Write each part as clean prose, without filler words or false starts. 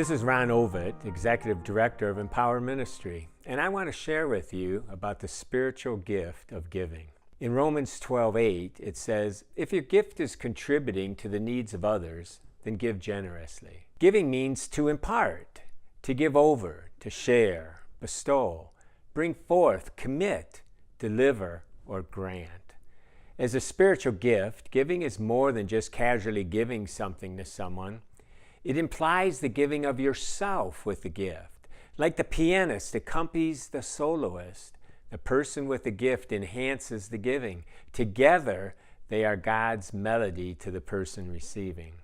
This is Ron Ovitt, Executive Director of Empower Ministry, and I want to share with you about the spiritual gift of giving. In Romans 12:8, it says, "If your gift is contributing to the needs of others, then give generously." Giving means to impart, to give over, to share, bestow, bring forth, commit, deliver, or grant. As a spiritual gift, giving is more than just casually giving something to someone. It implies the giving of yourself with the gift. Like the pianist accompanies the soloist, the person with the gift enhances the giving. Together, they are God's melody to the person receiving.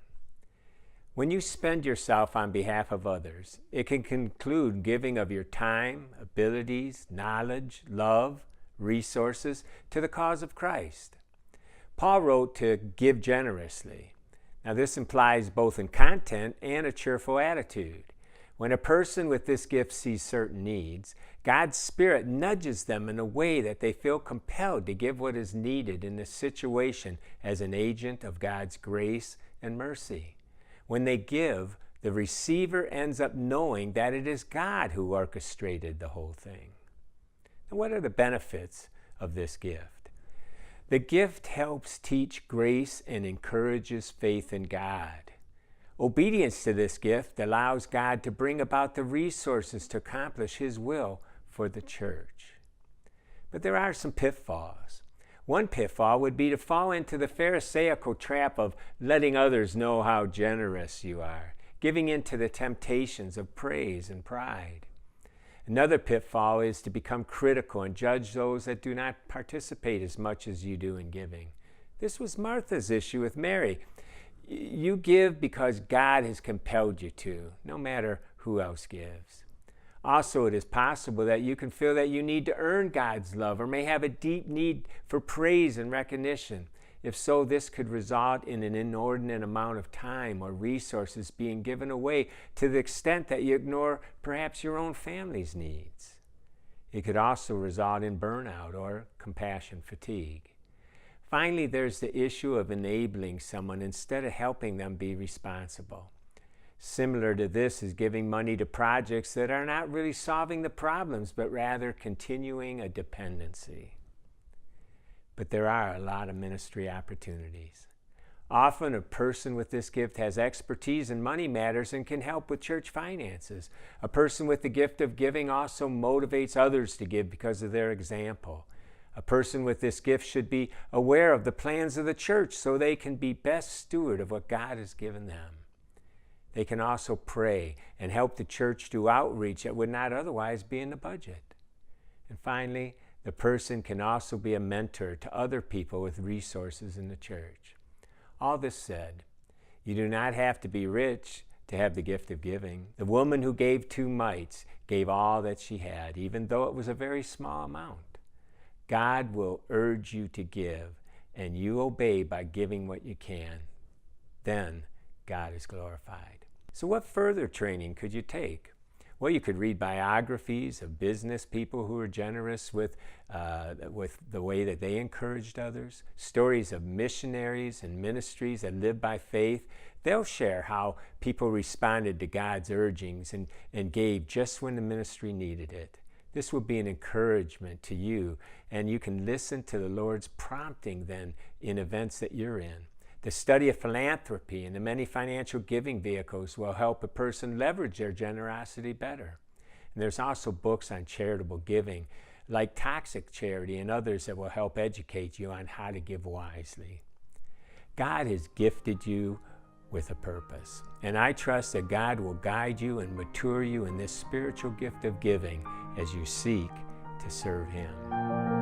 When you spend yourself on behalf of others, it can include giving of your time, abilities, knowledge, love, resources to the cause of Christ. Paul wrote to give generously. Now, this implies both in content and a cheerful attitude. When a person with this gift sees certain needs, God's Spirit nudges them in a way that they feel compelled to give what is needed in the situation as an agent of God's grace and mercy. When they give, the receiver ends up knowing that it is God who orchestrated the whole thing. Now, what are the benefits of this gift? The gift helps teach grace and encourages faith in God. Obedience to this gift allows God to bring about the resources to accomplish His will for the church. But there are some pitfalls. One pitfall would be to fall into the Pharisaical trap of letting others know how generous you are, giving in to the temptations of praise and pride. Another pitfall is to become critical and judge those that do not participate as much as you do in giving. This was Martha's issue with Mary. You give because God has compelled you to, no matter who else gives. Also, it is possible that you can feel that you need to earn God's love or may have a deep need for praise and recognition. If so, this could result in an inordinate amount of time or resources being given away to the extent that you ignore perhaps your own family's needs. It could also result in burnout or compassion fatigue. Finally, there's the issue of enabling someone instead of helping them be responsible. Similar to this is giving money to projects that are not really solving the problems, but rather continuing a dependency. But there are a lot of ministry opportunities. Often a person with this gift has expertise in money matters and can help with church finances. A person with the gift of giving also motivates others to give because of their example. A person with this gift should be aware of the plans of the church so they can be best steward of what God has given them. They can also pray and help the church do outreach that would not otherwise be in the budget. And finally, the person can also be a mentor to other people with resources in the church. All this said, you do not have to be rich to have the gift of giving. The woman who gave 2 mites gave all that she had, even though it was a very small amount. God will urge you to give, and you obey by giving what you can. Then God is glorified. So what further training could you take? Well, you could read biographies of business people who were generous with the way that they encouraged others, stories of missionaries and ministries that lived by faith. They'll share how people responded to God's urgings and gave just when the ministry needed it. This will be an encouragement to you, and you can listen to the Lord's prompting then in events that you're in. The study of philanthropy and the many financial giving vehicles will help a person leverage their generosity better. And there's also books on charitable giving, like Toxic Charity and others that will help educate you on how to give wisely. God has gifted you with a purpose, and I trust that God will guide you and mature you in this spiritual gift of giving as you seek to serve Him.